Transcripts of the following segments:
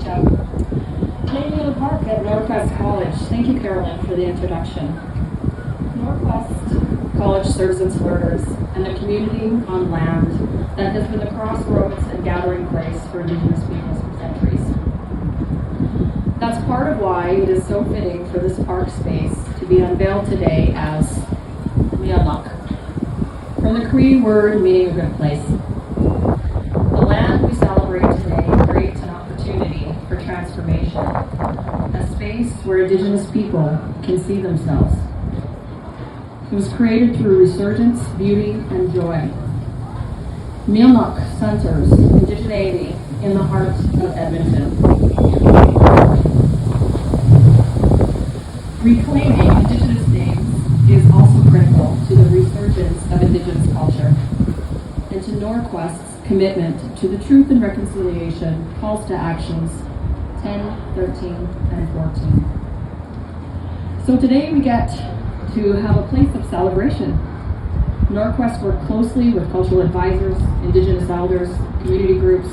Today in the park at NorQuest College. Thank you, Carolyn, for the introduction. NorQuest College serves its learners and the community on land that has been the crossroads and gathering place for Indigenous peoples for centuries. That's part of why it is so fitting for this park space to be unveiled today as Miyonohk, from the Cree word meaning a good place. The land we celebrate today creates an opportunity for transformation, a space where Indigenous people can see themselves. It was created through resurgence, beauty, and joy. Miyonohk centers indigeneity in the heart of Edmonton. Reclaiming Indigenous names is also critical to the resurgence of Indigenous culture and to NorQuest's commitment to the Truth and Reconciliation calls to actions 10, 13, and 14. So today we get to have a place of celebration. NorQuest worked closely with cultural advisors, Indigenous elders, community groups,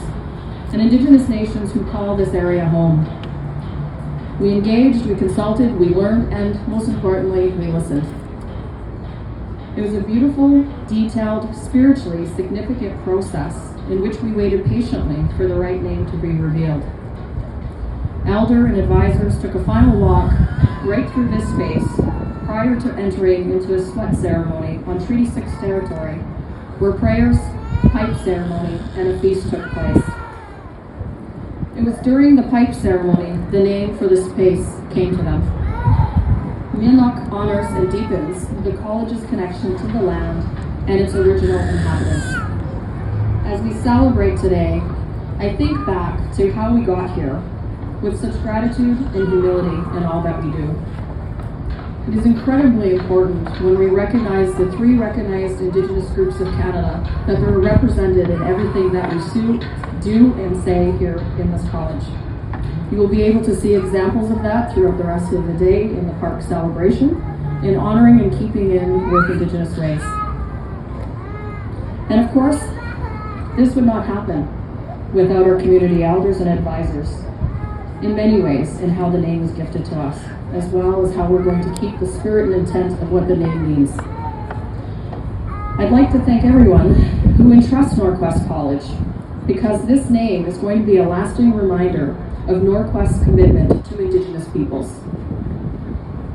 and Indigenous nations who call this area home. We engaged, we consulted, we learned, and most importantly, we listened. It was a beautiful, detailed, spiritually significant process in which we waited patiently for the right name to be revealed. Elder and advisors took a final walk right through this space prior to entering into a sweat ceremony on Treaty 6 territory, where prayers, pipe ceremony, and a feast took place. It was during the pipe ceremony the name for the space came to them. Miyonohk honors and deepens the college's connection to the land and its original inhabitants. As we celebrate today, I think back to how we got here with such gratitude and humility in all that we do. It is incredibly important when we recognize the 3 recognized Indigenous groups of Canada that they're represented in everything that we do and say here in this college. You will be able to see examples of that throughout the rest of the day in the park celebration, in honoring and keeping in with Indigenous ways. And of course, this would not happen without our community elders and advisors, in many ways in how the name is gifted to us, as well as how we're going to keep the spirit and intent of what the name means. I'd like to thank everyone who entrusts NorQuest College, because this name is going to be a lasting reminder of NorQuest's commitment to Indigenous peoples.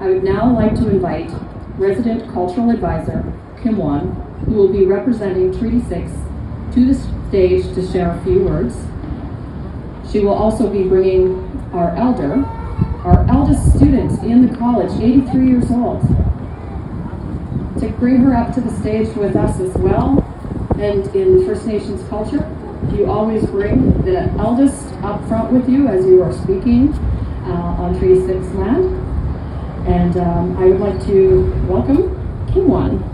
I would now like to invite resident cultural advisor, Kimwan, who will be representing Treaty 6, to the stage to share a few words. She will also be bringing our eldest student in the college, 83 years old, to bring her up to the stage with us as well. And in First Nations culture, you always bring the eldest up front with you as you are speaking on Treaty 6 land. And I would like to welcome Kimwan.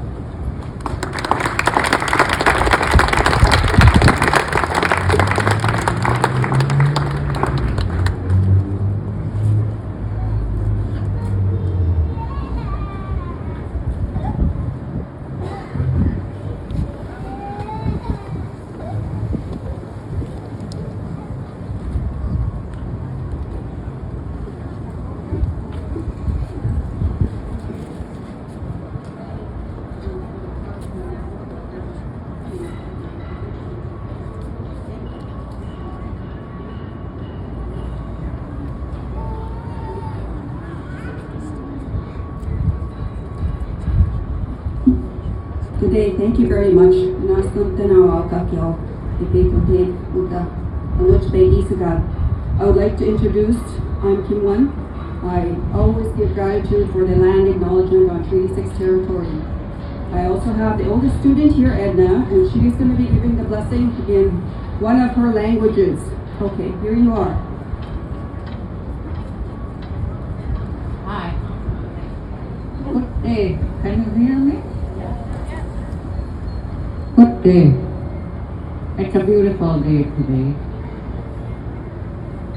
Today, thank you very much. I would like to introduce, I'm Kimwan. I always give gratitude for the land acknowledgement on Treaty 6 territory. I also have the oldest student here, Edna, and she is going to be giving the blessing in one of her languages. Okay, here you are. Hi. Good day. Can you hear me? Good day. It's a beautiful day today.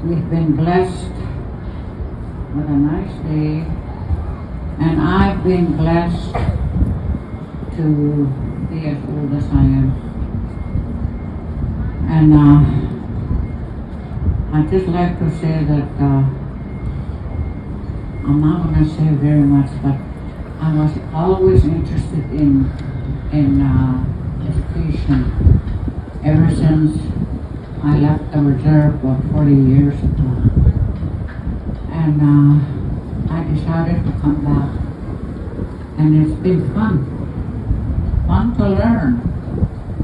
We've been blessed with a nice day, and I've been blessed to be as old as I am. And I just like to say that I'm not going to say very much, but I was always interested in education ever since I left the reserve about 40 years ago. And I decided to come back. And it's been fun to learn.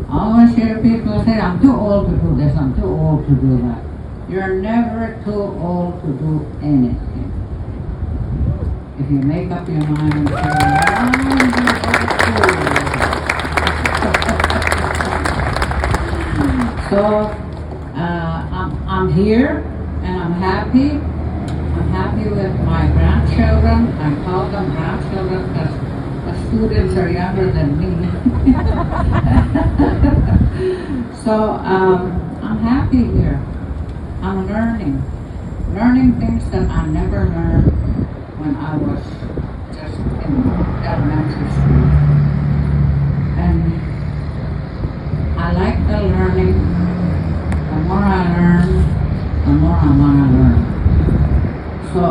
I always hear people say, I'm too old to do this, I'm too old to do that. You're never too old to do anything. If you make up your mind and say, so I'm here and I'm happy. I'm happy with my grandchildren. I call them grandchildren because the students are younger than me. So I'm happy here. I'm learning things that I never learned when I was just in elementary school. And I like the learning. The more I learn, the more I want to learn. So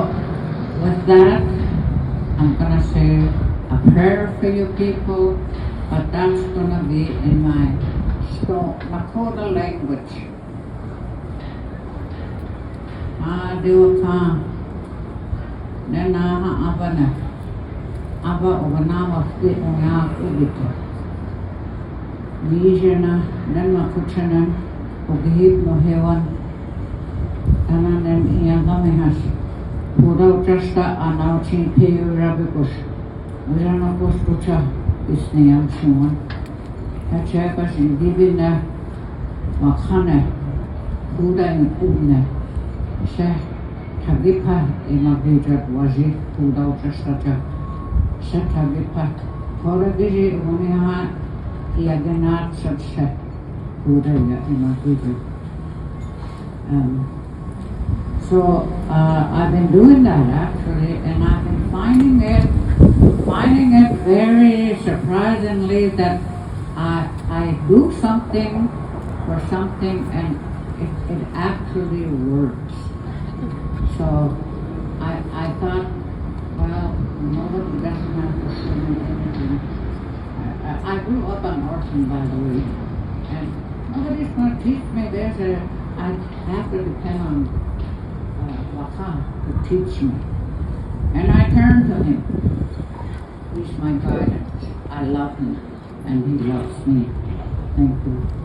with that, I'm going to say a prayer for you people, but that's going to be in my Lakota language. Adiwaka, nena abana, aba obanama fi oya kubita. Vijana, nena kuchana, ogihip no hewan, ananen iyangamehas. Pudau chasta anauchin peyu rabikos. Ujana kostucha isniyam shuman. Hachakas indibina wakane, puda in ubne. Se tagipa imagijat wazi pudau chasta. Se tagipa. Kora gizi uniha iagenat satse puda ya imagijat. So I've been doing that actually, and I've been finding it very surprisingly that I do something for something and it actually works. So I thought, well, nobody doesn't have to show me anything. I grew up an orphan, by the way, and nobody's going to teach me this. I have to depend on Waka to teach me. And I turn to him. He's my guidance. I love him and he loves me. Thank you.